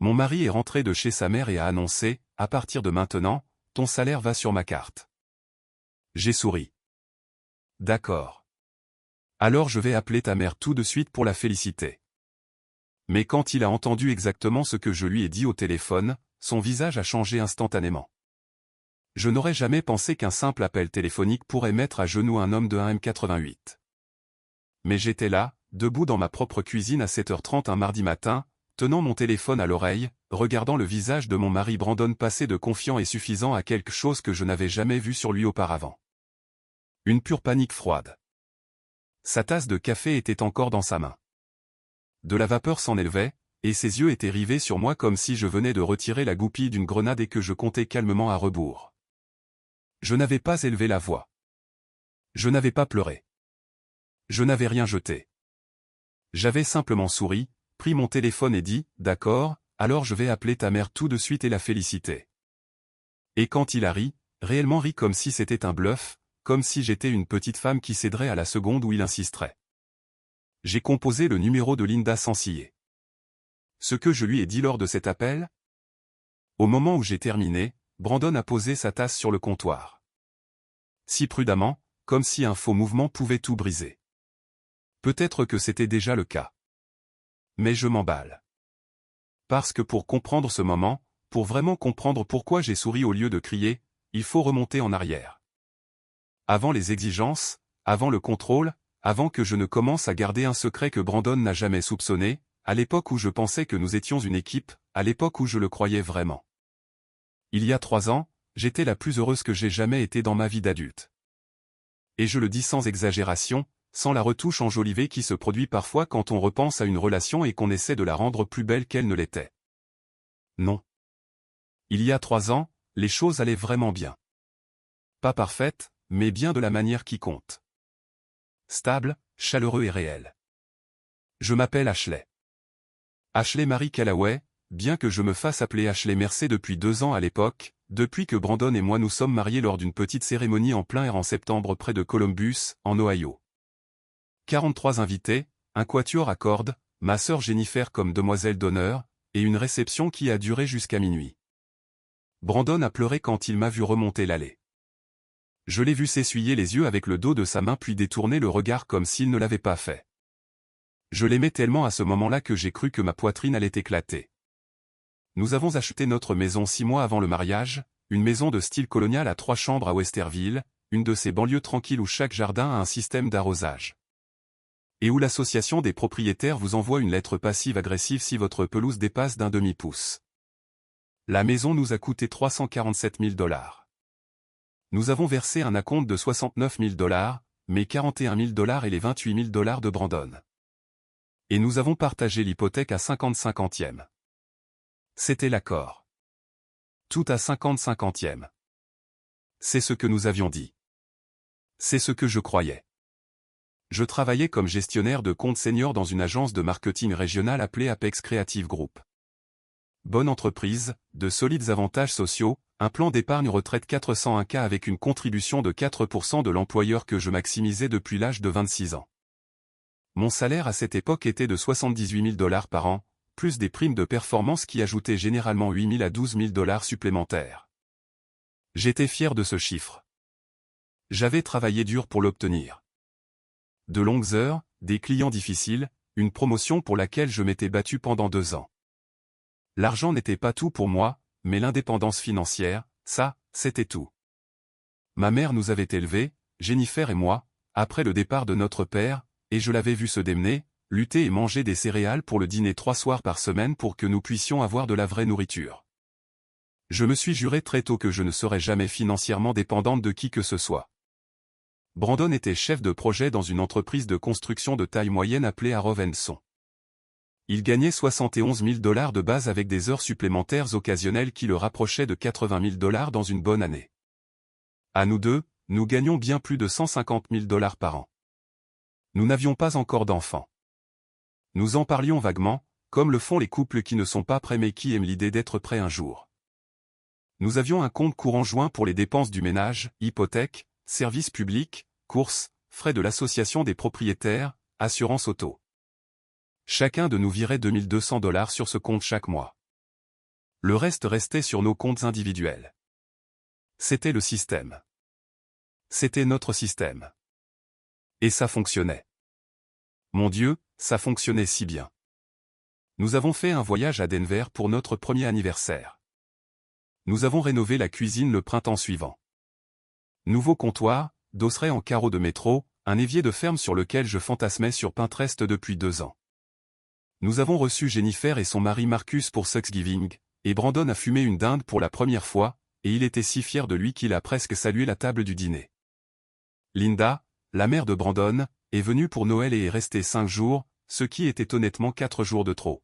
Mon mari est rentré de chez sa mère et a annoncé, à partir de maintenant, ton salaire va sur ma carte. J'ai souri. D'accord. Alors je vais appeler ta mère tout de suite pour la féliciter. Mais quand il a entendu exactement ce que je lui ai dit au téléphone, son visage a changé instantanément. Je n'aurais jamais pensé qu'un simple appel téléphonique pourrait mettre à genoux un homme de 1m88. Mais j'étais là, debout dans ma propre cuisine à 7h30 un mardi matin, tenant mon téléphone à l'oreille, regardant le visage de mon mari Brandon passer de confiant et suffisant à quelque chose que je n'avais jamais vu sur lui auparavant. Une pure panique froide. Sa tasse de café était encore dans sa main. De la vapeur s'en élevait, et ses yeux étaient rivés sur moi comme si je venais de retirer la goupille d'une grenade et que je comptais calmement à rebours. Je n'avais pas élevé la voix. Je n'avais pas pleuré. Je n'avais rien jeté. J'avais simplement souri, pris mon téléphone et dit, d'accord, alors je vais appeler ta mère tout de suite et la féliciter. Et quand il a ri, réellement ri comme si c'était un bluff, comme si j'étais une petite femme qui céderait à la seconde où il insisterait. J'ai composé le numéro de Linda sans ciller. Ce que je lui ai dit lors de cet appel? Au moment où j'ai terminé, Brandon a posé sa tasse sur le comptoir. Si prudemment, comme si un faux mouvement pouvait tout briser. Peut-être que c'était déjà le cas. Mais je m'emballe. Parce que pour comprendre ce moment, pour vraiment comprendre pourquoi j'ai souri au lieu de crier, il faut remonter en arrière. Avant les exigences, avant le contrôle, avant que je ne commence à garder un secret que Brandon n'a jamais soupçonné, à l'époque où je pensais que nous étions une équipe, à l'époque où je le croyais vraiment. Il y a 3 ans, j'étais la plus heureuse que j'ai jamais été dans ma vie d'adulte. Et je le dis sans exagération, sans la retouche enjolivée qui se produit parfois quand on repense à une relation et qu'on essaie de la rendre plus belle qu'elle ne l'était. Non. Il y a 3 ans, les choses allaient vraiment bien. Pas parfaites, mais bien de la manière qui compte. Stable, chaleureux et réel. Je m'appelle Ashley. Ashley Marie Callaway, bien que je me fasse appeler Ashley Mercé depuis 2 ans à l'époque, depuis que Brandon et moi nous sommes mariés lors d'une petite cérémonie en plein air en septembre près de Columbus, en Ohio. 43 invités, un quatuor à cordes, ma sœur Jennifer comme demoiselle d'honneur, et une réception qui a duré jusqu'à minuit. Brandon a pleuré quand il m'a vu remonter l'allée. Je l'ai vu s'essuyer les yeux avec le dos de sa main puis détourner le regard comme s'il ne l'avait pas fait. Je l'aimais tellement à ce moment-là que j'ai cru que ma poitrine allait éclater. Nous avons acheté notre maison 6 mois avant le mariage, une maison de style colonial à 3 chambres à Westerville, une de ces banlieues tranquilles où chaque jardin a un système d'arrosage. Et où l'association des propriétaires vous envoie une lettre passive-agressive si votre pelouse dépasse d'un demi-pouce. La maison nous a coûté 347 000 $. Nous avons versé un acompte de 69 000 $, mais 41 000 $ et les 28 000 $ de Brandon. Et nous avons partagé l'hypothèque à 50-50e. C'était l'accord. Tout à 50-50e. C'est ce que nous avions dit. C'est ce que je croyais. Je travaillais comme gestionnaire de compte senior dans une agence de marketing régionale appelée Apex Creative Group. Bonne entreprise, de solides avantages sociaux, un plan d'épargne retraite 401K avec une contribution de 4% de l'employeur que je maximisais depuis l'âge de 26 ans. Mon salaire à cette époque était de 78 000 $ par an, plus des primes de performance qui ajoutaient généralement 8 000 à 12 000 $ supplémentaires. J'étais fier de ce chiffre. J'avais travaillé dur pour l'obtenir. De longues heures, des clients difficiles, une promotion pour laquelle je m'étais battu pendant 2 ans. L'argent n'était pas tout pour moi, mais l'indépendance financière, ça, c'était tout. Ma mère nous avait élevés, Jennifer et moi, après le départ de notre père, et je l'avais vu se démener, lutter et manger des céréales pour le dîner 3 soirs par semaine pour que nous puissions avoir de la vraie nourriture. Je me suis juré très tôt que je ne serais jamais financièrement dépendante de qui que ce soit. Brandon était chef de projet dans une entreprise de construction de taille moyenne appelée Arov & Son. Il gagnait 71 000 $ de base avec des heures supplémentaires occasionnelles qui le rapprochaient de 80 000 $ dans une bonne année. À nous deux, nous gagnions bien plus de 150 000 $ par an. Nous n'avions pas encore d'enfants. Nous en parlions vaguement, comme le font les couples qui ne sont pas prêts mais qui aiment l'idée d'être prêts un jour. Nous avions un compte courant joint pour les dépenses du ménage, hypothèque, services publics, courses, frais de l'association des propriétaires, assurance auto. Chacun de nous virait 2 200 $ sur ce compte chaque mois. Le reste restait sur nos comptes individuels. C'était le système. C'était notre système. Et ça fonctionnait. Mon Dieu, ça fonctionnait si bien. Nous avons fait un voyage à Denver pour notre premier anniversaire. Nous avons rénové la cuisine le printemps suivant. Nouveau comptoir, dosseret en carreaux de métro, un évier de ferme sur lequel je fantasmais sur Pinterest depuis 2 ans. Nous avons reçu Jennifer et son mari Marcus pour Thanksgiving, et Brandon a fumé une dinde pour la première fois, et il était si fier de lui qu'il a presque salué la table du dîner. Linda, la mère de Brandon, est venue pour Noël et est restée 5 jours, ce qui était honnêtement 4 jours de trop.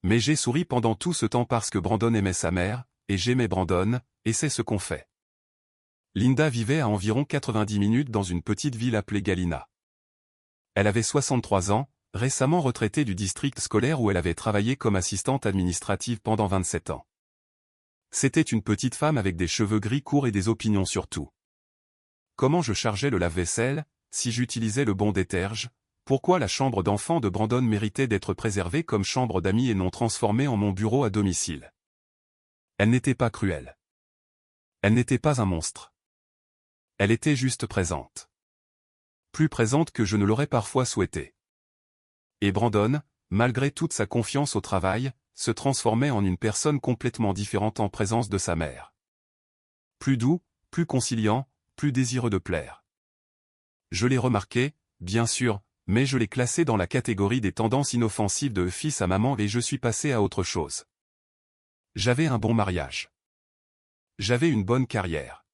Mais j'ai souri pendant tout ce temps parce que Brandon aimait sa mère, et j'aimais Brandon, et c'est ce qu'on fait. Linda vivait à environ 90 minutes dans une petite ville appelée Galena. Elle avait 63 ans, récemment retraitée du district scolaire où elle avait travaillé comme assistante administrative pendant 27 ans. C'était une petite femme avec des cheveux gris courts et des opinions sur tout. Comment je chargeais le lave-vaisselle, si j'utilisais le bon déterge, pourquoi la chambre d'enfant de Brandon méritait d'être préservée comme chambre d'amis et non transformée en mon bureau à domicile. Elle n'était pas cruelle. Elle n'était pas un monstre. Elle était juste présente. Plus présente que je ne l'aurais parfois souhaité. Et Brandon, malgré toute sa confiance au travail, se transformait en une personne complètement différente en présence de sa mère. Plus doux, plus conciliant, plus désireux de plaire. Je l'ai remarqué, bien sûr, mais je l'ai classé dans la catégorie des tendances inoffensives de fils à maman et je suis passé à autre chose. J'avais un bon mariage. J'avais une bonne carrière.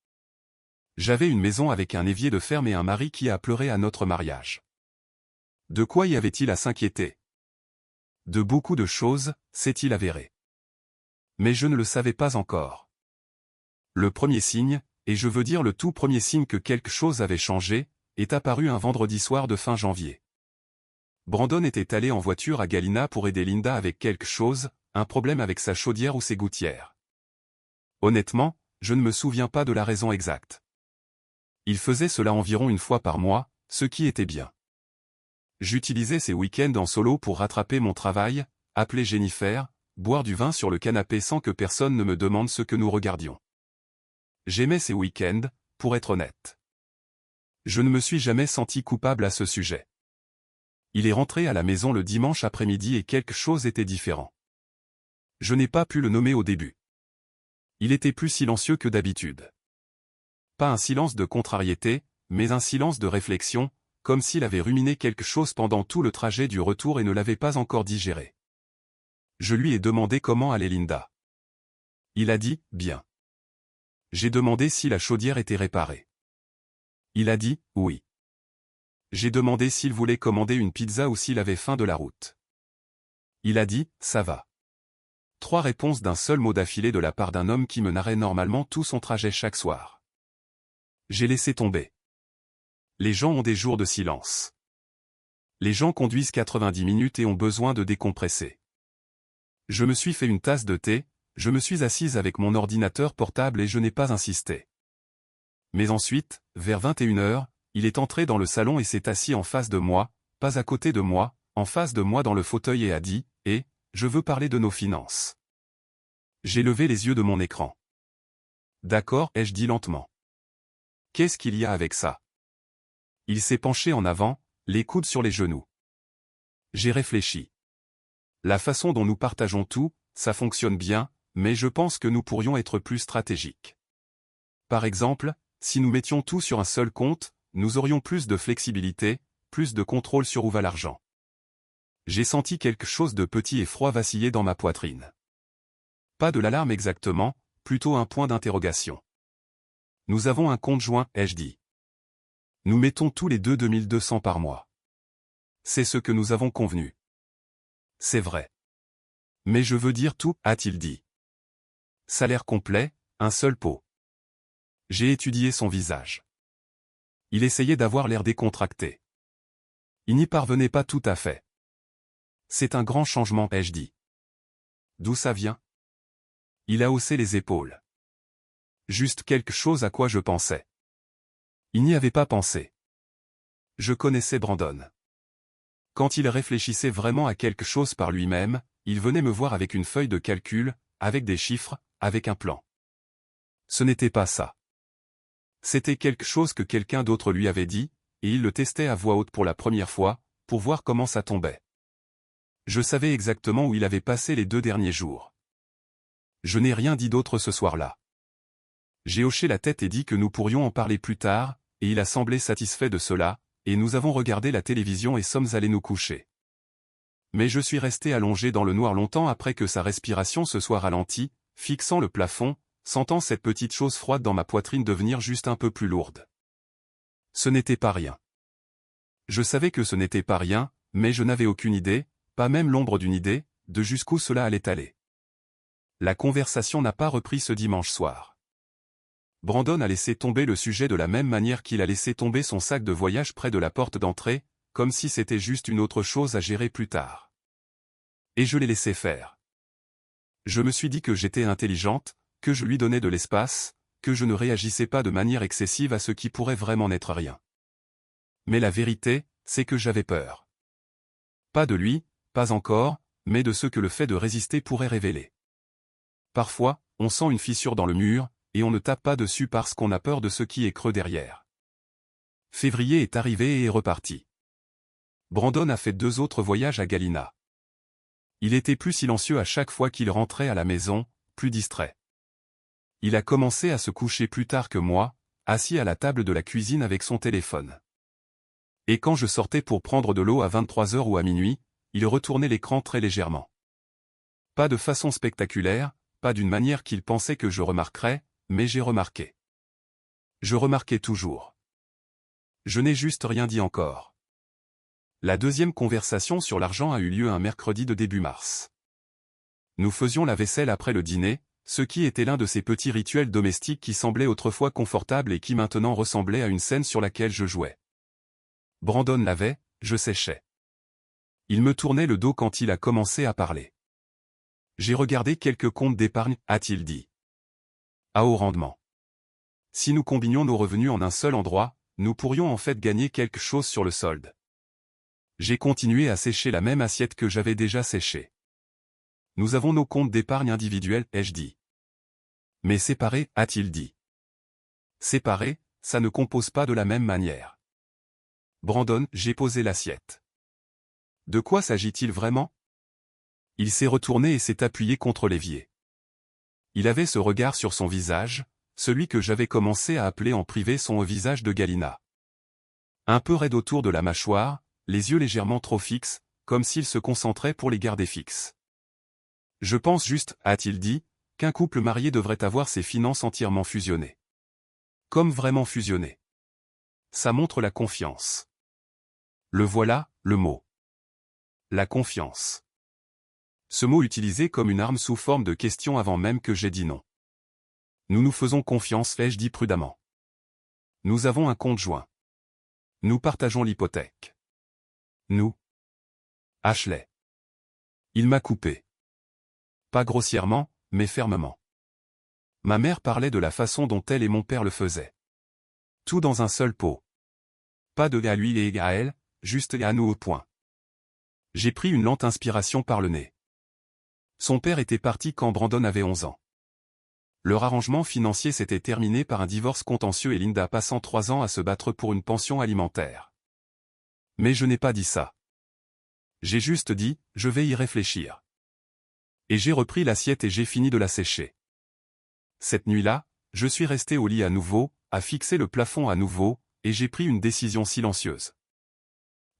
J'avais une maison avec un évier de ferme et un mari qui a pleuré à notre mariage. De quoi y avait-il à s'inquiéter? De beaucoup de choses, s'est-il avéré. Mais je ne le savais pas encore. Le premier signe, et je veux dire le tout premier signe que quelque chose avait changé, est apparu un vendredi soir de fin janvier. Brandon était allé en voiture à Galena pour aider Linda avec quelque chose, un problème avec sa chaudière ou ses gouttières. Honnêtement, je ne me souviens pas de la raison exacte. Il faisait cela environ une fois par mois, ce qui était bien. J'utilisais ces week-ends en solo pour rattraper mon travail, appeler Jennifer, boire du vin sur le canapé sans que personne ne me demande ce que nous regardions. J'aimais ces week-ends, pour être honnête. Je ne me suis jamais senti coupable à ce sujet. Il est rentré à la maison le dimanche après-midi et quelque chose était différent. Je n'ai pas pu le nommer au début. Il était plus silencieux que d'habitude. Pas un silence de contrariété, mais un silence de réflexion, comme s'il avait ruminé quelque chose pendant tout le trajet du retour et ne l'avait pas encore digéré. Je lui ai demandé comment allait Linda. Il a dit, bien. J'ai demandé si la chaudière était réparée. Il a dit, oui. J'ai demandé s'il voulait commander une pizza ou s'il avait faim de la route. Il a dit, ça va. 3 réponses d'un seul mot d'affilée de la part d'un homme qui me narrait normalement tout son trajet chaque soir. J'ai laissé tomber. Les gens ont des jours de silence. Les gens conduisent 90 minutes et ont besoin de décompresser. Je me suis fait une tasse de thé, je me suis assise avec mon ordinateur portable et je n'ai pas insisté. Mais ensuite, vers 21 h, il est entré dans le salon et s'est assis en face de moi, pas à côté de moi, en face de moi dans le fauteuil et a dit, « Eh, je veux parler de nos finances. » J'ai levé les yeux de mon écran. « D'accord, ai-je dit lentement. Qu'est-ce qu'il y a avec ça? » Il s'est penché en avant, les coudes sur les genoux. J'ai réfléchi. La façon dont nous partageons tout, ça fonctionne bien, mais je pense que nous pourrions être plus stratégiques. Par exemple, si nous mettions tout sur un seul compte, nous aurions plus de flexibilité, plus de contrôle sur où va l'argent. J'ai senti quelque chose de petit et froid vaciller dans ma poitrine. Pas de l'alarme exactement, plutôt un point d'interrogation. Nous avons un compte joint, ai-je dit. Nous mettons tous les deux 2200 par mois. C'est ce que nous avons convenu. C'est vrai. Mais je veux dire tout, a-t-il dit. Salaire complet, un seul pot. J'ai étudié son visage. Il essayait d'avoir l'air décontracté. Il n'y parvenait pas tout à fait. C'est un grand changement, ai-je dit. D'où ça vient? Il a haussé les épaules. Juste quelque chose à quoi je pensais. Il n'y avait pas pensé. Je connaissais Brandon. Quand il réfléchissait vraiment à quelque chose par lui-même, il venait me voir avec une feuille de calcul, avec des chiffres, avec un plan. Ce n'était pas ça. C'était quelque chose que quelqu'un d'autre lui avait dit, et il le testait à voix haute pour la première fois, pour voir comment ça tombait. Je savais exactement où il avait passé les 2 derniers jours. Je n'ai rien dit d'autre ce soir-là. J'ai hoché la tête et dit que nous pourrions en parler plus tard, et il a semblé satisfait de cela, et nous avons regardé la télévision et sommes allés nous coucher. Mais je suis resté allongé dans le noir longtemps après que sa respiration se soit ralentie, fixant le plafond, sentant cette petite chose froide dans ma poitrine devenir juste un peu plus lourde. Ce n'était pas rien. Je savais que ce n'était pas rien, mais je n'avais aucune idée, pas même l'ombre d'une idée, de jusqu'où cela allait aller. La conversation n'a pas repris ce dimanche soir. Brandon a laissé tomber le sujet de la même manière qu'il a laissé tomber son sac de voyage près de la porte d'entrée, comme si c'était juste une autre chose à gérer plus tard. Et je l'ai laissé faire. Je me suis dit que j'étais intelligente, que je lui donnais de l'espace, que je ne réagissais pas de manière excessive à ce qui pourrait vraiment n'être rien. Mais la vérité, c'est que j'avais peur. Pas de lui, pas encore, mais de ce que le fait de résister pourrait révéler. Parfois, on sent une fissure dans le mur, et on ne tape pas dessus parce qu'on a peur de ce qui est creux derrière. Février est arrivé et est reparti. Brandon a fait 2 autres voyages à Galina. Il était plus silencieux à chaque fois qu'il rentrait à la maison, plus distrait. Il a commencé à se coucher plus tard que moi, assis à la table de la cuisine avec son téléphone. Et quand je sortais pour prendre de l'eau à 23h ou à minuit, il retournait l'écran très légèrement. Pas de façon spectaculaire, pas d'une manière qu'il pensait que je remarquerais, mais j'ai remarqué. Je remarquais toujours. Je n'ai juste rien dit encore. La 2e conversation sur l'argent a eu lieu un mercredi de début mars. Nous faisions la vaisselle après le dîner, ce qui était l'un de ces petits rituels domestiques qui semblaient autrefois confortables et qui maintenant ressemblaient à une scène sur laquelle je jouais. Brandon lavait, je séchais. Il me tournait le dos quand il a commencé à parler. J'ai regardé quelques comptes d'épargne, a-t-il dit. À haut rendement. Si nous combinions nos revenus en un seul endroit, nous pourrions en fait gagner quelque chose sur le solde. J'ai continué à sécher la même assiette que j'avais déjà séchée. Nous avons nos comptes d'épargne individuels, ai-je dit. Mais séparés, a-t-il dit. Séparés, ça ne compose pas de la même manière. Brandon, j'ai posé l'assiette. De quoi s'agit-il vraiment? Il s'est retourné et s'est appuyé contre l'évier. Il avait ce regard sur son visage, celui que j'avais commencé à appeler en privé son visage de Galina. Un peu raide autour de la mâchoire, les yeux légèrement trop fixes, comme s'il se concentrait pour les garder fixes. Je pense juste, a-t-il dit, qu'un couple marié devrait avoir ses finances entièrement fusionnées. Comme vraiment fusionnées. Ça montre la confiance. Le voilà, le mot. La confiance. Ce mot utilisé comme une arme sous forme de question avant même que j'aie dit non. Nous nous faisons confiance, ai-je dit prudemment. Nous avons un compte joint. Nous partageons l'hypothèque. Nous. Ashley. Il m'a coupé. Pas grossièrement, mais fermement. Ma mère parlait de la façon dont elle et mon père le faisaient. Tout dans un seul pot. Pas de à lui et à elle, juste à nous au point. J'ai pris une lente inspiration par le nez. Son père était parti quand Brandon avait 11 ans. Leur arrangement financier s'était terminé par un divorce contentieux et Linda passant 3 ans à se battre pour une pension alimentaire. Mais je n'ai pas dit ça. J'ai juste dit, je vais y réfléchir. Et j'ai repris l'assiette et j'ai fini de la sécher. Cette nuit-là, je suis resté au lit à nouveau, à fixer le plafond à nouveau, et j'ai pris une décision silencieuse.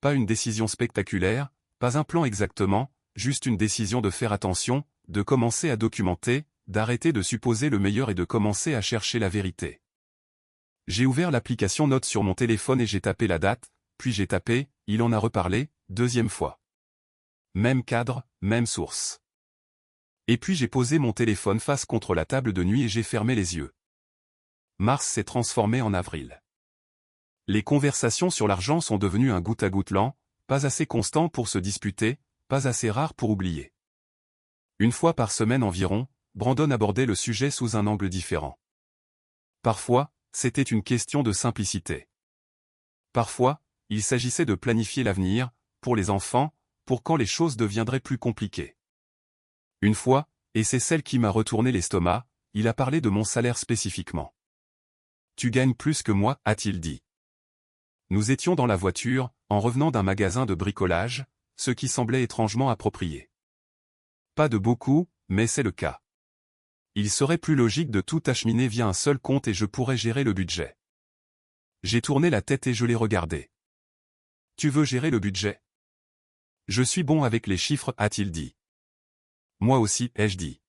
Pas une décision spectaculaire, pas un plan exactement, juste une décision de faire attention, de commencer à documenter, d'arrêter de supposer le meilleur et de commencer à chercher la vérité. J'ai ouvert l'application Notes sur mon téléphone et j'ai tapé la date, puis j'ai tapé, il en a reparlé, 2e fois. Même cadre, même source. Et puis j'ai posé mon téléphone face contre la table de nuit et j'ai fermé les yeux. Mars s'est transformé en avril. Les conversations sur l'argent sont devenues un goutte à goutte lent, pas assez constant pour se disputer, pas assez rare pour oublier. Une fois par semaine environ, Brandon abordait le sujet sous un angle différent. Parfois, c'était une question de simplicité. Parfois, il s'agissait de planifier l'avenir, pour les enfants, pour quand les choses deviendraient plus compliquées. Une fois, et c'est celle qui m'a retourné l'estomac, il a parlé de mon salaire spécifiquement. Tu gagnes plus que moi, a-t-il dit. Nous étions dans la voiture, en revenant d'un magasin de bricolage, ce qui semblait étrangement approprié. Pas de beaucoup, mais c'est le cas. Il serait plus logique de tout acheminer via un seul compte et je pourrais gérer le budget. J'ai tourné la tête et je l'ai regardé. Tu veux gérer le budget? Je suis bon avec les chiffres, a-t-il dit. Moi aussi, ai-je dit.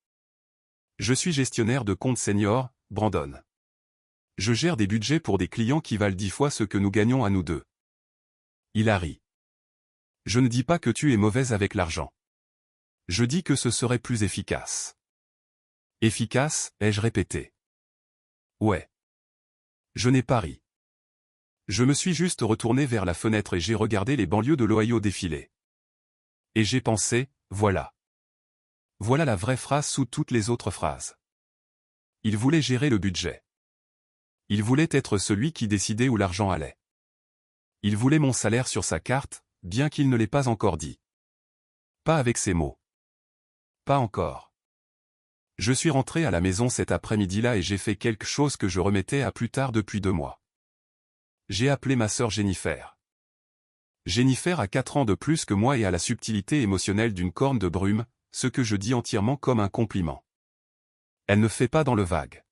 Je suis gestionnaire de compte senior, Brandon. Je gère des budgets pour des clients qui valent 10 fois ce que nous gagnons à nous deux. Il a ri. Je ne dis pas que tu es mauvaise avec l'argent. Je dis que ce serait plus efficace. Efficace, ai-je répété. Ouais. Je n'ai pas ri. Je me suis juste retourné vers la fenêtre et j'ai regardé les banlieues de l'Ohio défiler. Et j'ai pensé, voilà. Voilà la vraie phrase sous toutes les autres phrases. Il voulait gérer le budget. Il voulait être celui qui décidait où l'argent allait. Il voulait mon salaire sur sa carte, bien qu'il ne l'ait pas encore dit. Pas avec ces mots. Pas encore. Je suis rentré à la maison cet après-midi-là et j'ai fait quelque chose que je remettais à plus tard depuis 2 mois. J'ai appelé ma sœur Jennifer. Jennifer a 4 ans de plus que moi et a la subtilité émotionnelle d'une corne de brume, ce que je dis entièrement comme un compliment. Elle ne fait pas dans le vague.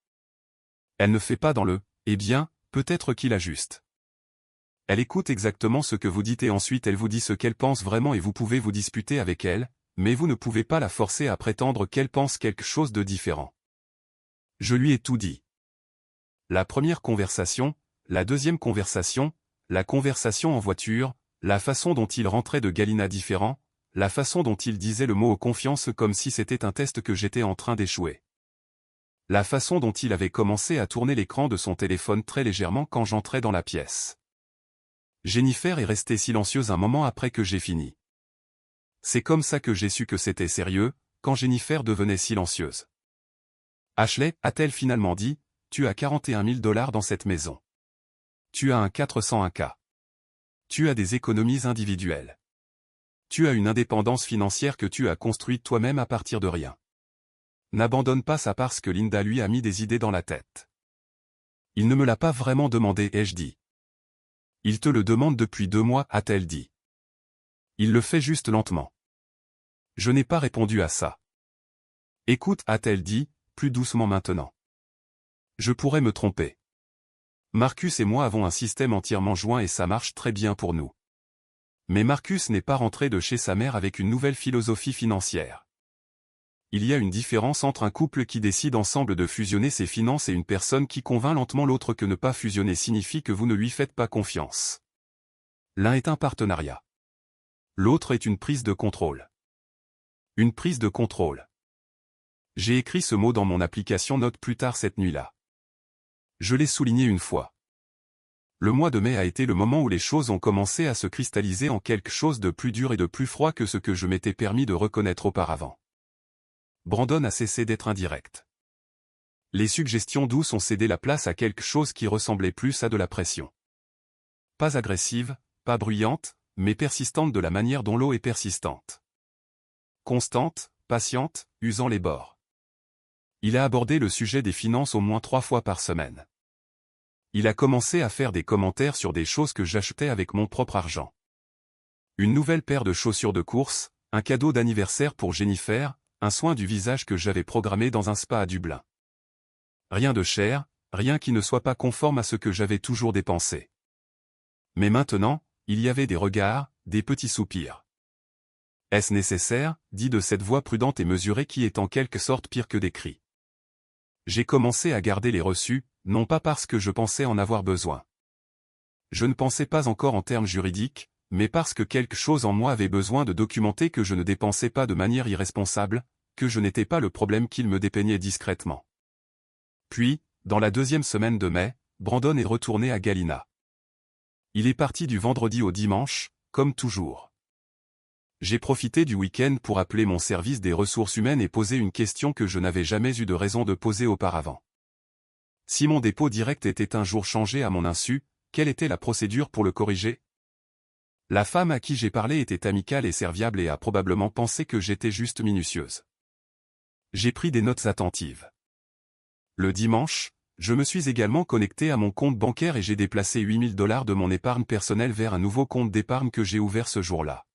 Elle ne fait pas dans le « eh bien, peut-être qu'il a juste ». Elle écoute exactement ce que vous dites et ensuite elle vous dit ce qu'elle pense vraiment et vous pouvez vous disputer avec elle, mais vous ne pouvez pas la forcer à prétendre qu'elle pense quelque chose de différent. Je lui ai tout dit. La première conversation, la deuxième conversation, la conversation en voiture, la façon dont il rentrait de Galina différent, la façon dont il disait le mot confiance comme si c'était un test que j'étais en train d'échouer. La façon dont il avait commencé à tourner l'écran de son téléphone très légèrement quand j'entrais dans la pièce. Jennifer est restée silencieuse un moment après que j'ai fini. C'est comme ça que j'ai su que c'était sérieux, quand Jennifer devenait silencieuse. Ashley, a-t-elle finalement dit, tu as 41 000 $ dans cette maison. Tu as un 401K. Tu as des économies individuelles. Tu as une indépendance financière que tu as construite toi-même à partir de rien. N'abandonne pas ça parce que Linda lui a mis des idées dans la tête. Il ne me l'a pas vraiment demandé, ai-je dit. Il te le demande depuis 2 mois, a-t-elle dit. Il le fait juste lentement. Je n'ai pas répondu à ça. Écoute, a-t-elle dit, plus doucement maintenant. Je pourrais me tromper. Marcus et moi avons un système entièrement joint et ça marche très bien pour nous. Mais Marcus n'est pas rentré de chez sa mère avec une nouvelle philosophie financière. Il y a une différence entre un couple qui décide ensemble de fusionner ses finances et une personne qui convainc lentement l'autre que ne pas fusionner signifie que vous ne lui faites pas confiance. L'un est un partenariat. L'autre est une prise de contrôle. Une prise de contrôle. J'ai écrit ce mot dans mon application Note plus tard cette nuit-là. Je l'ai souligné une fois. Le mois de mai a été le moment où les choses ont commencé à se cristalliser en quelque chose de plus dur et de plus froid que ce que je m'étais permis de reconnaître auparavant. Brandon a cessé d'être indirect. Les suggestions douces ont cédé la place à quelque chose qui ressemblait plus à de la pression. Pas agressive, pas bruyante, mais persistante de la manière dont l'eau est persistante. Constante, patiente, usant les bords. Il a abordé le sujet des finances au moins 3 fois par semaine. Il a commencé à faire des commentaires sur des choses que j'achetais avec mon propre argent. Une nouvelle paire de chaussures de course, un cadeau d'anniversaire pour Jennifer, un soin du visage que j'avais programmé dans un spa à Dublin. Rien de cher, rien qui ne soit pas conforme à ce que j'avais toujours dépensé. Mais maintenant, il y avait des regards, des petits soupirs. Est-ce nécessaire, dit de cette voix prudente et mesurée qui est en quelque sorte pire que des cris. J'ai commencé à garder les reçus, non pas parce que je pensais en avoir besoin. Je ne pensais pas encore en termes juridiques, mais parce que quelque chose en moi avait besoin de documenter que je ne dépensais pas de manière irresponsable, que je n'étais pas le problème qu'il me dépeignait discrètement. Puis, dans la 2e semaine de mai, Brandon est retourné à Galina. Il est parti du vendredi au dimanche, comme toujours. J'ai profité du week-end pour appeler mon service des ressources humaines et poser une question que je n'avais jamais eu de raison de poser auparavant. Si mon dépôt direct était un jour changé à mon insu, quelle était la procédure pour le corriger ? La femme à qui j'ai parlé était amicale et serviable et a probablement pensé que j'étais juste minutieuse. J'ai pris des notes attentives. Le dimanche, je me suis également connecté à mon compte bancaire et j'ai déplacé $8000 de mon épargne personnelle vers un nouveau compte d'épargne que j'ai ouvert ce jour-là.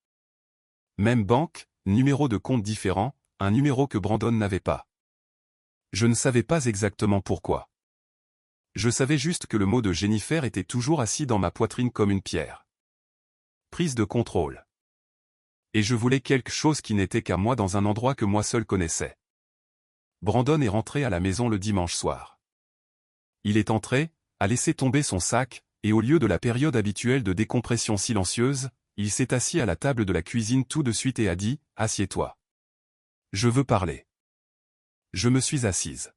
Même banque, numéro de compte différent, un numéro que Brandon n'avait pas. Je ne savais pas exactement pourquoi. Je savais juste que le mot de Jennifer était toujours assis dans ma poitrine comme une pierre. Prise de contrôle. Et je voulais quelque chose qui n'était qu'à moi dans un endroit que moi seul connaissais. Brandon est rentré à la maison le dimanche soir. Il est entré, a laissé tomber son sac, et au lieu de la période habituelle de décompression silencieuse, il s'est assis à la table de la cuisine tout de suite et a dit « Assieds-toi. Je veux parler. » Je me suis assise.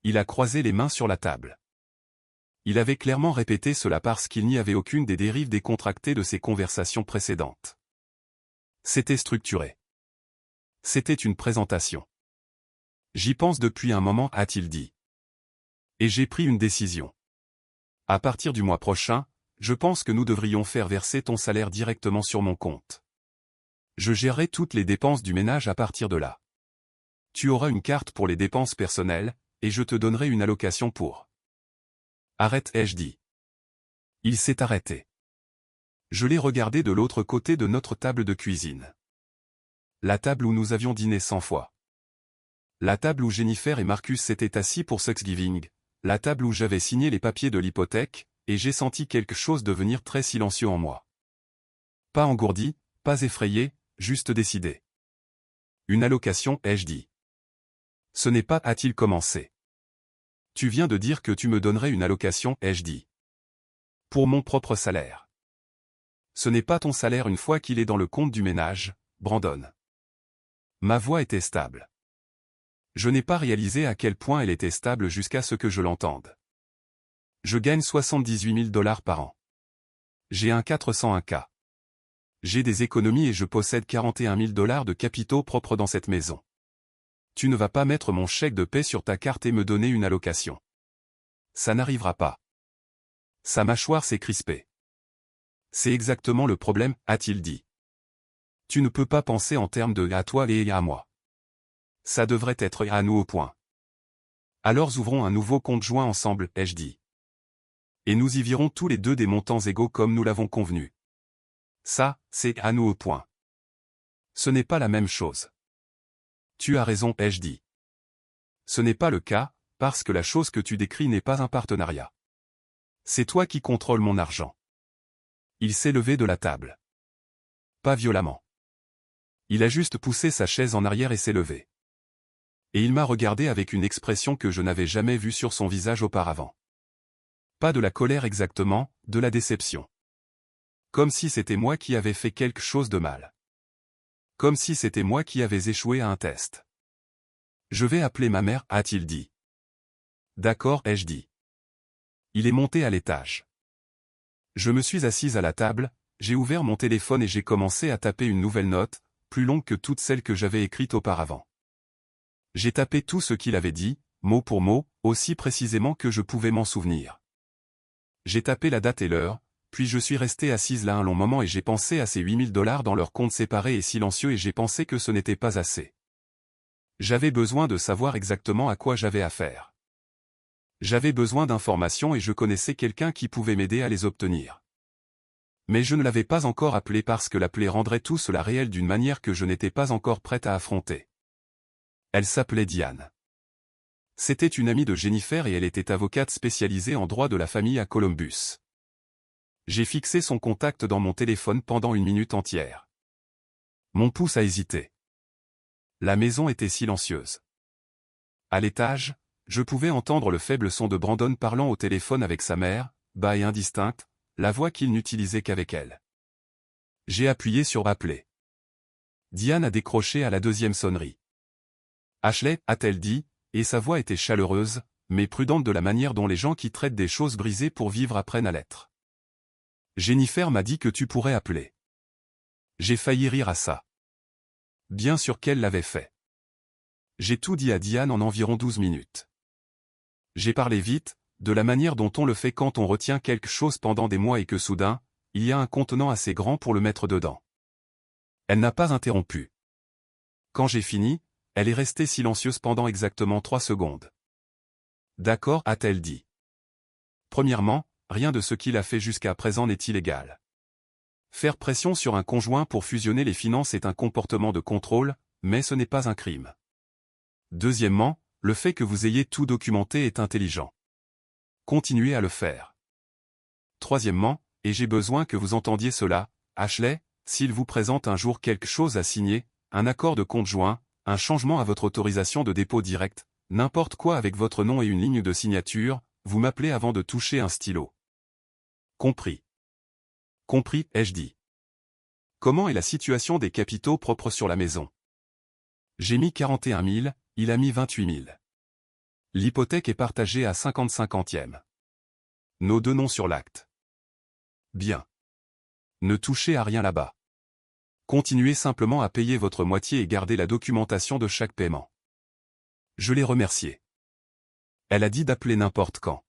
Il a croisé les mains sur la table. Il avait clairement répété cela parce qu'il n'y avait aucune des dérives décontractées de ses conversations précédentes. C'était structuré. C'était une présentation. J'y pense depuis un moment, a-t-il dit. Et j'ai pris une décision. À partir du mois prochain, je pense que nous devrions faire verser ton salaire directement sur mon compte. Je gérerai toutes les dépenses du ménage à partir de là. Tu auras une carte pour les dépenses personnelles, et je te donnerai une allocation pour. Arrête, ai-je dit. Il s'est arrêté. Je l'ai regardé de l'autre côté de notre table de cuisine. La table où nous avions dîné 100 fois. La table où Jennifer et Marcus s'étaient assis pour Thanksgiving, la table où j'avais signé les papiers de l'hypothèque, et j'ai senti quelque chose devenir très silencieux en moi. Pas engourdi, pas effrayé, juste décidé. Une allocation, ai-je dit. Ce n'est pas, a-t-il commencé. Tu viens de dire que tu me donnerais une allocation, ai-je dit. Pour mon propre salaire. Ce n'est pas ton salaire une fois qu'il est dans le compte du ménage, Brandon. Ma voix était stable. Je n'ai pas réalisé à quel point elle était stable jusqu'à ce que je l'entende. Je gagne $78 000 par an. J'ai un 401K. J'ai des économies et je possède $41 000 de capitaux propres dans cette maison. Tu ne vas pas mettre mon chèque de paie sur ta carte et me donner une allocation. Ça n'arrivera pas. Sa mâchoire s'est crispée. C'est exactement le problème, a-t-il dit. Tu ne peux pas penser en termes de « à toi et à moi ». Ça devrait être « à nous » au point. Alors ouvrons un nouveau compte joint ensemble, ai-je dit. Et nous y virons tous les deux des montants égaux comme nous l'avons convenu. Ça, c'est « à nous » au point. Ce n'est pas la même chose. Tu as raison, ai-je dit. Ce n'est pas le cas, parce que la chose que tu décris n'est pas un partenariat. C'est toi qui contrôles mon argent. Il s'est levé de la table. Pas violemment. Il a juste poussé sa chaise en arrière et s'est levé. Et il m'a regardé avec une expression que je n'avais jamais vue sur son visage auparavant. Pas de la colère exactement, de la déception. Comme si c'était moi qui avais fait quelque chose de mal. Comme si c'était moi qui avais échoué à un test. Je vais appeler ma mère, a-t-il dit. D'accord, ai-je dit. Il est monté à l'étage. Je me suis assise à la table, j'ai ouvert mon téléphone et j'ai commencé à taper une nouvelle note, plus longue que toutes celles que j'avais écrites auparavant. J'ai tapé tout ce qu'il avait dit, mot pour mot, aussi précisément que je pouvais m'en souvenir. J'ai tapé la date et l'heure, puis je suis restée assise là un long moment et j'ai pensé à ces $8000 dans leur compte séparé et silencieux et j'ai pensé que ce n'était pas assez. J'avais besoin de savoir exactement à quoi j'avais affaire. J'avais besoin d'informations et je connaissais quelqu'un qui pouvait m'aider à les obtenir. Mais je ne l'avais pas encore appelé parce que l'appeler rendrait tout cela réel d'une manière que je n'étais pas encore prête à affronter. Elle s'appelait Diane. C'était une amie de Jennifer et elle était avocate spécialisée en droit de la famille à Columbus. J'ai fixé son contact dans mon téléphone pendant une minute entière. Mon pouce a hésité. La maison était silencieuse. À l'étage, je pouvais entendre le faible son de Brandon parlant au téléphone avec sa mère, bas et indistincte, la voix qu'il n'utilisait qu'avec elle. J'ai appuyé sur « Appeler ». Diane a décroché à la deuxième sonnerie. « Ashley » a-t-elle dit, et sa voix était chaleureuse, mais prudente de la manière dont les gens qui traitent des choses brisées pour vivre apprennent à l'être. « Jennifer m'a dit que tu pourrais appeler. » J'ai failli rire à ça. Bien sûr qu'elle l'avait fait. J'ai tout dit à Diane en environ 12 minutes. J'ai parlé vite, de la manière dont on le fait quand on retient quelque chose pendant des mois et que soudain, il y a un contenant assez grand pour le mettre dedans. Elle n'a pas interrompu. Quand j'ai fini, Elle est restée silencieuse pendant exactement 3 secondes. D'accord, a-t-elle dit. Premièrement, rien de ce qu'il a fait jusqu'à présent n'est illégal. Faire pression sur un conjoint pour fusionner les finances est un comportement de contrôle, mais ce n'est pas un crime. Deuxièmement, le fait que vous ayez tout documenté est intelligent. Continuez à le faire. Troisièmement, et j'ai besoin que vous entendiez cela, Ashley, s'il vous présente un jour quelque chose à signer, un accord de compte joint, un changement à votre autorisation de dépôt direct, n'importe quoi avec votre nom et une ligne de signature, vous m'appelez avant de toucher un stylo. Compris. Compris, ai-je dit. Comment est la situation des capitaux propres sur la maison? J'ai mis 41 000, il a mis 28 000. L'hypothèque est partagée à 50-50e. Nos deux noms sur l'acte. Bien. Ne touchez à rien là-bas. Continuez simplement à payer votre moitié et gardez la documentation de chaque paiement. Je l'ai remerciée. Elle a dit d'appeler n'importe quand.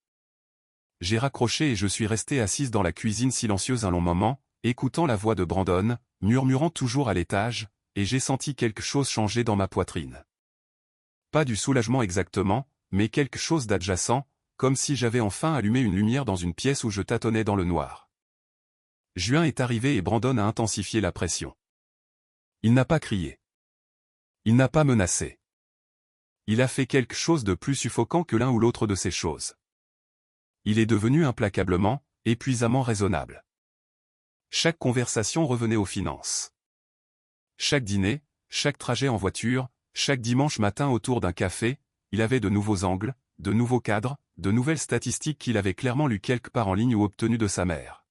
J'ai raccroché et je suis resté assise dans la cuisine silencieuse un long moment, écoutant la voix de Brandon, murmurant toujours à l'étage, et j'ai senti quelque chose changer dans ma poitrine. Pas du soulagement exactement, mais quelque chose d'adjacent, comme si j'avais enfin allumé une lumière dans une pièce où je tâtonnais dans le noir. Juin est arrivé et Brandon a intensifié la pression. Il n'a pas crié. Il n'a pas menacé. Il a fait quelque chose de plus suffocant que l'un ou l'autre de ces choses. Il est devenu implacablement, épuisamment raisonnable. Chaque conversation revenait aux finances. Chaque dîner, chaque trajet en voiture, chaque dimanche matin autour d'un café, il avait de nouveaux angles, de nouveaux cadres, de nouvelles statistiques qu'il avait clairement lues quelque part en ligne ou obtenues de sa mère.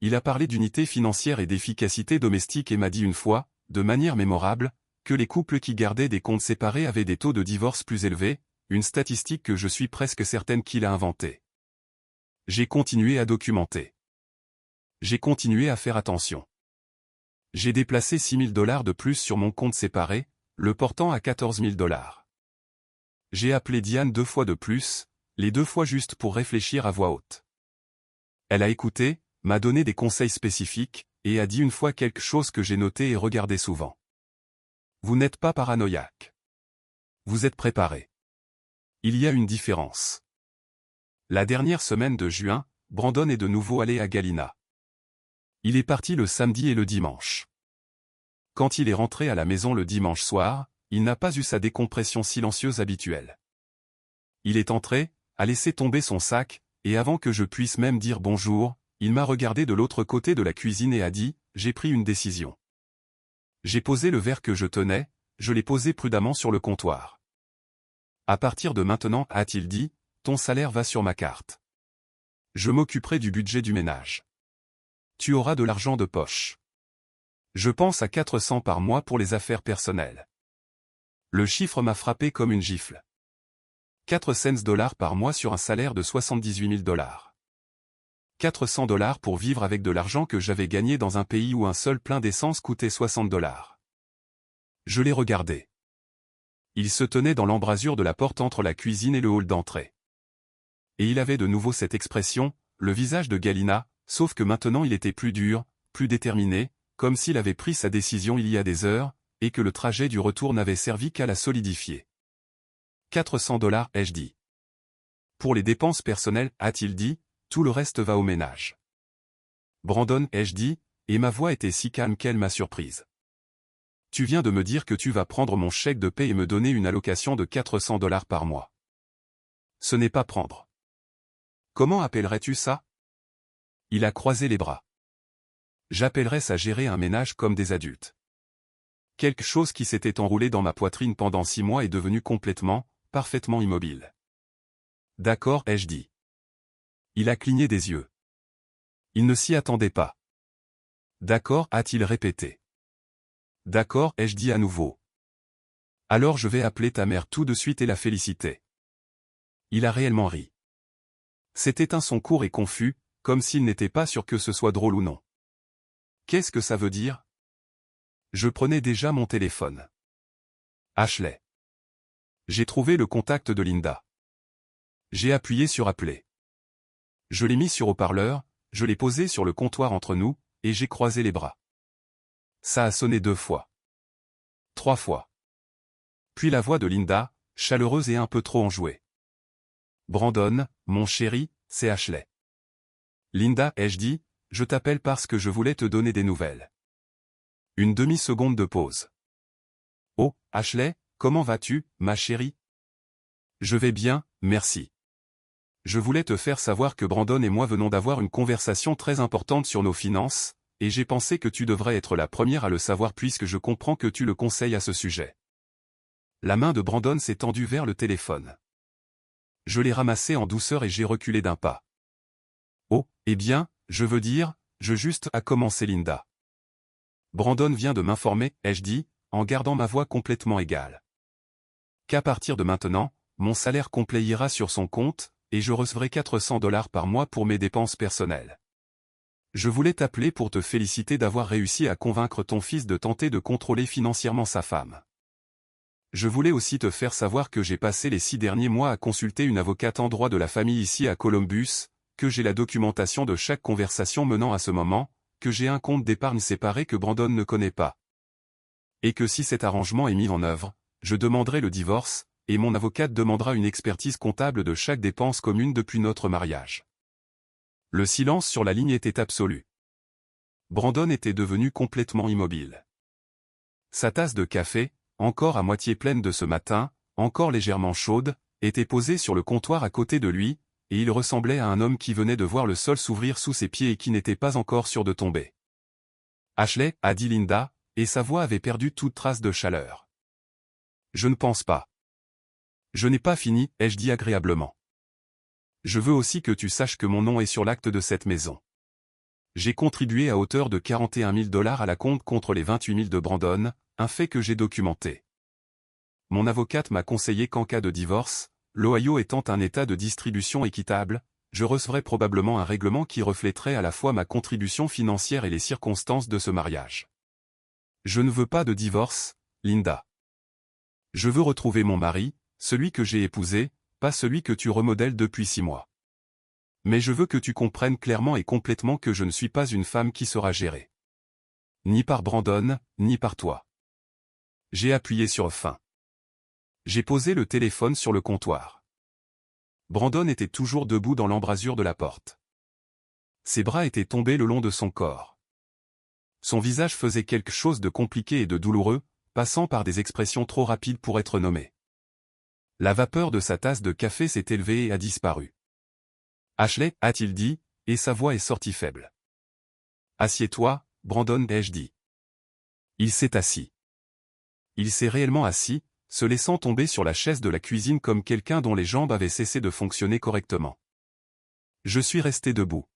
Il a parlé d'unité financière et d'efficacité domestique et m'a dit une fois, de manière mémorable, que les couples qui gardaient des comptes séparés avaient des taux de divorce plus élevés, une statistique que je suis presque certaine qu'il a inventée. J'ai continué à documenter. J'ai continué à faire attention. J'ai déplacé $6 000 de plus sur mon compte séparé, le portant à $14 000. J'ai appelé Diane 2 fois de plus, les 2 fois juste pour réfléchir à voix haute. Elle a écouté, m'a donné des conseils spécifiques, et a dit une fois quelque chose que j'ai noté et regardé souvent. Vous n'êtes pas paranoïaque. Vous êtes préparé. Il y a une différence. La dernière semaine de juin, Brandon est de nouveau allé à Galina. Il est parti le samedi et le dimanche. Quand il est rentré à la maison le dimanche soir, il n'a pas eu sa décompression silencieuse habituelle. Il est entré, a laissé tomber son sac, et avant que je puisse même dire bonjour, il m'a regardé de l'autre côté de la cuisine et a dit, « J'ai pris une décision. » J'ai posé le verre que je tenais, je l'ai posé prudemment sur le comptoir. « À partir de maintenant, a-t-il dit, ton salaire va sur ma carte. Je m'occuperai du budget du ménage. Tu auras de l'argent de poche. Je pense à 400 par mois pour les affaires personnelles. » Le chiffre m'a frappé comme une gifle. 4 cents par mois sur un salaire de $78 000. 400 $ pour vivre avec de l'argent que j'avais gagné dans un pays où un seul plein d'essence coûtait $60. Je l'ai regardé. Il se tenait dans l'embrasure de la porte entre la cuisine et le hall d'entrée. Et il avait de nouveau cette expression, le visage de Galina, sauf que maintenant il était plus dur, plus déterminé, comme s'il avait pris sa décision il y a des heures, et que le trajet du retour n'avait servi qu'à la solidifier. 400 $, ai-je dit. Pour les dépenses personnelles, a-t-il dit, tout le reste va au ménage. Brandon, ai-je dit, et ma voix était si calme qu'elle m'a surprise. Tu viens de me dire que tu vas prendre mon chèque de paie et me donner une allocation de 400 $ par mois. Ce n'est pas prendre. Comment appellerais-tu ça? Il a croisé les bras. J'appellerais ça gérer un ménage comme des adultes. Quelque chose qui s'était enroulé dans ma poitrine pendant 6 mois est devenu complètement, parfaitement immobile. D'accord, ai-je dit. Il a cligné des yeux. Il ne s'y attendait pas. D'accord, a-t-il répété. D'accord, ai-je dit à nouveau. Alors je vais appeler ta mère tout de suite et la féliciter. Il a réellement ri. C'était un son court et confus, comme s'il n'était pas sûr que ce soit drôle ou non. Qu'est-ce que ça veut dire? Je prenais déjà mon téléphone. Ashley. J'ai trouvé le contact de Linda. J'ai appuyé sur appeler. Je l'ai mis sur haut-parleur, je l'ai posé sur le comptoir entre nous, et j'ai croisé les bras. Ça a sonné 2 fois. 3 fois. Puis la voix de Linda, chaleureuse et un peu trop enjouée. Brandon, mon chéri, c'est Ashley. Linda, ai-je dit, je t'appelle parce que je voulais te donner des nouvelles. Une demi-seconde de pause. Oh, Ashley, comment vas-tu, ma chérie? Je vais bien, merci. Je voulais te faire savoir que Brandon et moi venons d'avoir une conversation très importante sur nos finances, et j'ai pensé que tu devrais être la première à le savoir puisque je comprends que tu le conseilles à ce sujet. La main de Brandon s'est tendue vers le téléphone. Je l'ai ramassé en douceur et j'ai reculé d'un pas. Oh, eh bien, je veux dire, je juste a commencé Linda. Brandon vient de m'informer, ai-je dit, en gardant ma voix complètement égale. Qu'à partir de maintenant, mon salaire complet ira sur son compte, et je recevrai $400 par mois pour mes dépenses personnelles. Je voulais t'appeler pour te féliciter d'avoir réussi à convaincre ton fils de tenter de contrôler financièrement sa femme. Je voulais aussi te faire savoir que j'ai passé les 6 derniers mois à consulter une avocate en droit de la famille ici à Columbus, que j'ai la documentation de chaque conversation menant à ce moment, que j'ai un compte d'épargne séparé que Brandon ne connaît pas. Et que si cet arrangement est mis en œuvre, je demanderai le divorce, et mon avocate demandera une expertise comptable de chaque dépense commune depuis notre mariage. Le silence sur la ligne était absolu. Brandon était devenu complètement immobile. Sa tasse de café, encore à moitié pleine de ce matin, encore légèrement chaude, était posée sur le comptoir à côté de lui, et il ressemblait à un homme qui venait de voir le sol s'ouvrir sous ses pieds et qui n'était pas encore sûr de tomber. Ashley, a dit Linda, et sa voix avait perdu toute trace de chaleur. Je ne pense pas. Je n'ai pas fini, ai-je dit agréablement. Je veux aussi que tu saches que mon nom est sur l'acte de cette maison. J'ai contribué à hauteur de $41 000 à la compte contre les 28 000 de Brandon, un fait que j'ai documenté. Mon avocate m'a conseillé qu'en cas de divorce, l'Ohio étant un état de distribution équitable, je recevrais probablement un règlement qui reflèterait à la fois ma contribution financière et les circonstances de ce mariage. Je ne veux pas de divorce, Linda. Je veux retrouver mon mari, celui que j'ai épousé, pas celui que tu remodèles depuis 6 mois. Mais je veux que tu comprennes clairement et complètement que je ne suis pas une femme qui sera gérée. Ni par Brandon, ni par toi. J'ai appuyé sur fin. J'ai posé le téléphone sur le comptoir. Brandon était toujours debout dans l'embrasure de la porte. Ses bras étaient tombés le long de son corps. Son visage faisait quelque chose de compliqué et de douloureux, passant par des expressions trop rapides pour être nommées. La vapeur de sa tasse de café s'est élevée et a disparu. Ashley, a-t-il dit, et sa voix est sortie faible. Assieds-toi, Brandon, ai-je dit. Il s'est assis. Il s'est réellement assis, se laissant tomber sur la chaise de la cuisine comme quelqu'un dont les jambes avaient cessé de fonctionner correctement. Je suis resté debout.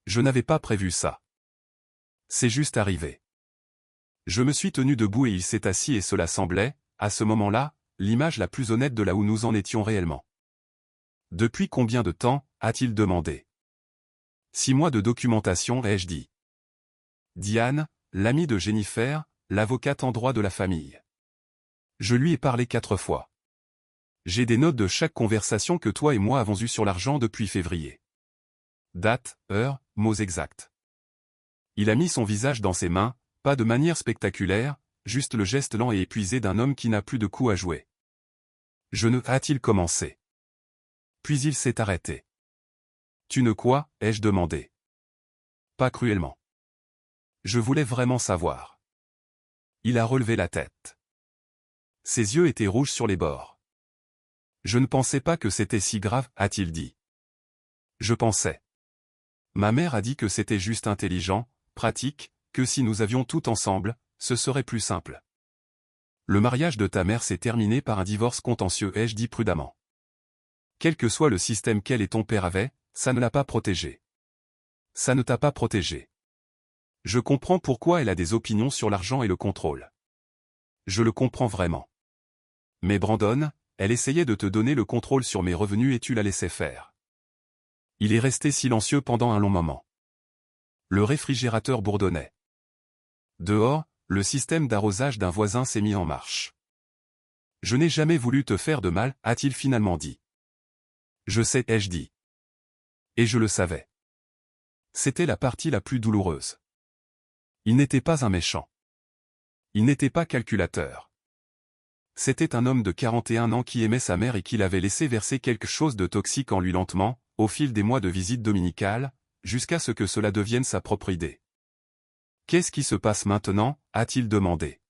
Je n'avais pas prévu ça. C'est juste arrivé. Je me suis tenu debout et il s'est assis et cela semblait, à ce moment-là, l'image la plus honnête de là où nous en étions réellement. Depuis combien de temps, a-t-il demandé. 6 mois de documentation, ai-je dit. Diane, l'amie de Jennifer, l'avocate en droit de la famille. Je lui ai parlé 4 fois. J'ai des notes de chaque conversation que toi et moi avons eue sur l'argent depuis février. Date, heure, mots exacts. Il a mis son visage dans ses mains, pas de manière spectaculaire, juste le geste lent et épuisé d'un homme qui n'a plus de coups à jouer. Je ne a-t-il commencé. Puis il s'est arrêté. Tu ne quoi, ai-je demandé. Pas cruellement. Je voulais vraiment savoir. Il a relevé la tête. Ses yeux étaient rouges sur les bords. Je ne pensais pas que c'était si grave, a-t-il dit. Je pensais. Ma mère a dit que c'était juste intelligent, pratique, que si nous avions tout ensemble, ce serait plus simple. Le mariage de ta mère s'est terminé par un divorce contentieux, ai-je dit prudemment. Quel que soit le système qu'elle et ton père avaient, ça ne l'a pas protégée. Ça ne t'a pas protégé. Je comprends pourquoi elle a des opinions sur l'argent et le contrôle. Je le comprends vraiment. Mais Brandon, elle essayait de te donner le contrôle sur mes revenus et tu la laissais faire. Il est resté silencieux pendant un long moment. Le réfrigérateur bourdonnait. Dehors, le système d'arrosage d'un voisin s'est mis en marche. Je n'ai jamais voulu te faire de mal, a-t-il finalement dit. Je sais, ai-je dit. Et je le savais. C'était la partie la plus douloureuse. Il n'était pas un méchant. Il n'était pas calculateur. C'était un homme de 41 ans qui aimait sa mère et qui l'avait laissé verser quelque chose de toxique en lui lentement, au fil des mois de visite dominicale, jusqu'à ce que cela devienne sa propre idée. « Qu'est-ce qui se passe maintenant » a-t-il demandé.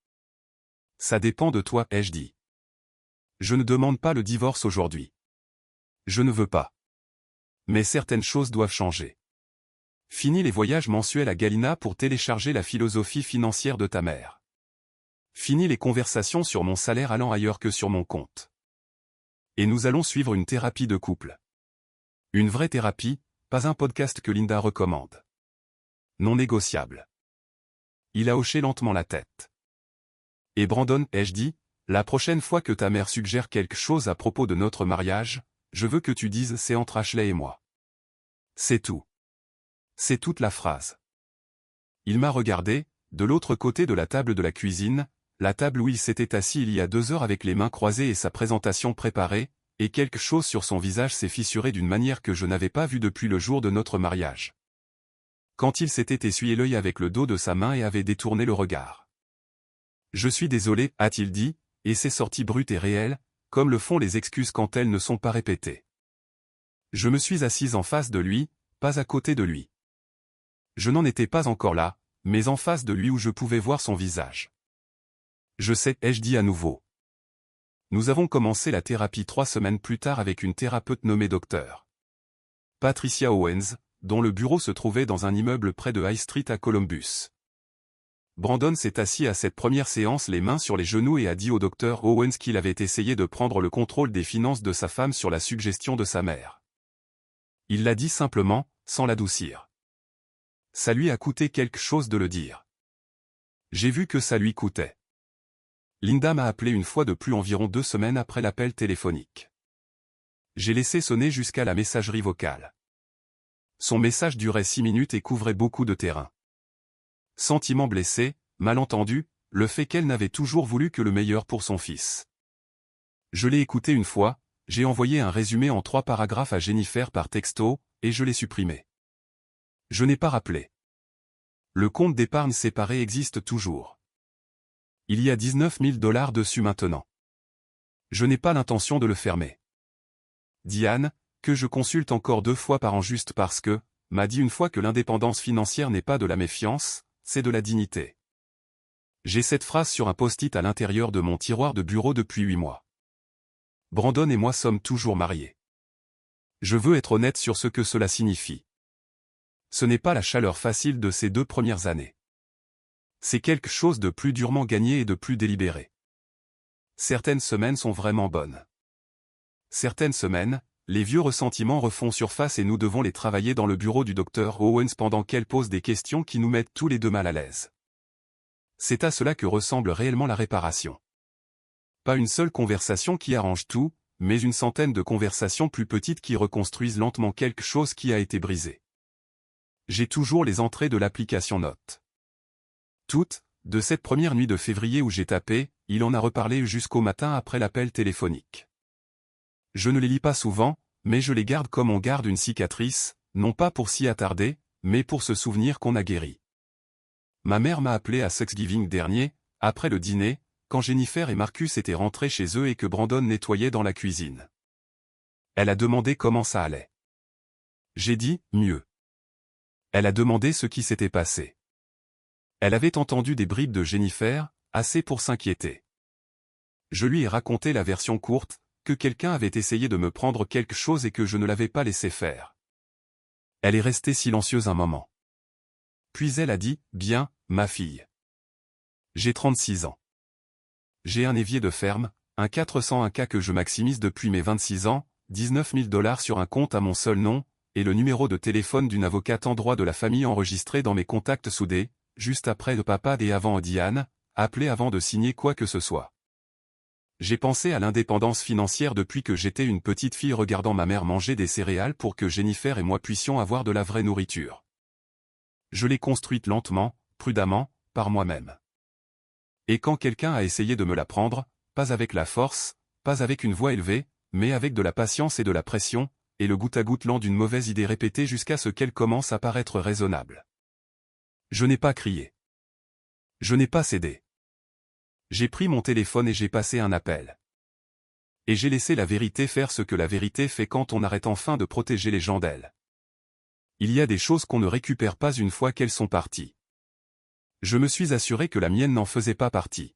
« Ça dépend de toi, ai-je dit. Je ne demande pas le divorce aujourd'hui. Je ne veux pas. Mais certaines choses doivent changer. Fini les voyages mensuels à Galina pour télécharger la philosophie financière de ta mère. Fini les conversations sur mon salaire allant ailleurs que sur mon compte. Et nous allons suivre une thérapie de couple. Une vraie thérapie, pas un podcast que Linda recommande. Non négociable. » Il a hoché lentement la tête. « Et Brandon, ai-je dit, la prochaine fois que ta mère suggère quelque chose à propos de notre mariage, je veux que tu dises c'est entre Ashley et moi. C'est tout. C'est toute la phrase. » Il m'a regardé, de l'autre côté de la table de la cuisine, la table où il s'était assis il y a 2 heures avec les mains croisées et sa présentation préparée, et quelque chose sur son visage s'est fissuré d'une manière que je n'avais pas vue depuis le jour de notre mariage. Quand il s'était essuyé l'œil avec le dos de sa main et avait détourné le regard. « Je suis désolé, a-t-il dit, et c'est sorti brut et réel, comme le font les excuses quand elles ne sont pas répétées. Je me suis assise en face de lui, pas à côté de lui. Je n'en étais pas encore là, mais en face de lui où je pouvais voir son visage. Je sais, ai-je dit à nouveau. Nous avons commencé la thérapie 3 semaines plus tard avec une thérapeute nommée Dr. Patricia Owens, dont le bureau se trouvait dans un immeuble près de High Street à Columbus. Brandon s'est assis à cette première séance les mains sur les genoux et a dit au Dr. Owens qu'il avait essayé de prendre le contrôle des finances de sa femme sur la suggestion de sa mère. Il l'a dit simplement, sans l'adoucir. Ça lui a coûté quelque chose de le dire. J'ai vu que ça lui coûtait. Linda m'a appelé une fois de plus environ 2 semaines après l'appel téléphonique. J'ai laissé sonner jusqu'à la messagerie vocale. Son message durait 6 minutes et couvrait beaucoup de terrain. Sentiment blessé, malentendu, le fait qu'elle n'avait toujours voulu que le meilleur pour son fils. Je l'ai écouté une fois, j'ai envoyé un résumé en 3 paragraphes à Jennifer par texto, et je l'ai supprimé. Je n'ai pas rappelé. Le compte d'épargne séparé existe toujours. Il y a $19 000 dessus maintenant. Je n'ai pas l'intention de le fermer. Diane, que je consulte encore 2 fois par an juste parce que, m'a dit une fois que l'indépendance financière n'est pas de la méfiance, c'est de la dignité. J'ai cette phrase sur un post-it à l'intérieur de mon tiroir de bureau depuis 8 mois. Brandon et moi sommes toujours mariés. Je veux être honnête sur ce que cela signifie. Ce n'est pas la chaleur facile de ces 2 premières années. C'est quelque chose de plus durement gagné et de plus délibéré. Certaines semaines sont vraiment bonnes. Certaines semaines, les vieux ressentiments refont surface et nous devons les travailler dans le bureau du Dr. Owens pendant qu'elle pose des questions qui nous mettent tous les deux mal à l'aise. C'est à cela que ressemble réellement la réparation. Pas une seule conversation qui arrange tout, mais une centaine de conversations plus petites qui reconstruisent lentement quelque chose qui a été brisé. J'ai toujours les entrées de l'application Notes. Toutes, de cette première nuit de février où j'ai tapé, il en a reparlé jusqu'au matin après l'appel téléphonique. Je ne les lis pas souvent, mais je les garde comme on garde une cicatrice, non pas pour s'y attarder, mais pour se souvenir qu'on a guéri. Ma mère m'a appelé à Thanksgiving dernier, après le dîner, quand Jennifer et Marcus étaient rentrés chez eux et que Brandon nettoyait dans la cuisine. Elle a demandé comment ça allait. J'ai dit, mieux. Elle a demandé ce qui s'était passé. Elle avait entendu des bribes de Jennifer, assez pour s'inquiéter. Je lui ai raconté la version courte, que quelqu'un avait essayé de me prendre quelque chose et que je ne l'avais pas laissé faire. Elle est restée silencieuse un moment. Puis elle a dit, bien, ma fille. J'ai 36 ans. J'ai un évier de ferme, un 401K que je maximise depuis mes 26 ans, $19 000 sur un compte à mon seul nom, et le numéro de téléphone d'une avocate en droit de la famille enregistré dans mes contacts soudés, juste après le papa et avant Diane, appelé avant de signer quoi que ce soit. J'ai pensé à l'indépendance financière depuis que j'étais une petite fille regardant ma mère manger des céréales pour que Jennifer et moi puissions avoir de la vraie nourriture. Je l'ai construite lentement, prudemment, par moi-même. Et quand quelqu'un a essayé de me la prendre, pas avec la force, pas avec une voix élevée, mais avec de la patience et de la pression, et le goutte à goutte lent d'une mauvaise idée répétée jusqu'à ce qu'elle commence à paraître raisonnable. Je n'ai pas crié. Je n'ai pas cédé. J'ai pris mon téléphone et j'ai passé un appel. Et j'ai laissé la vérité faire ce que la vérité fait quand on arrête enfin de protéger les gens d'elle. Il y a des choses qu'on ne récupère pas une fois qu'elles sont parties. Je me suis assuré que la mienne n'en faisait pas partie.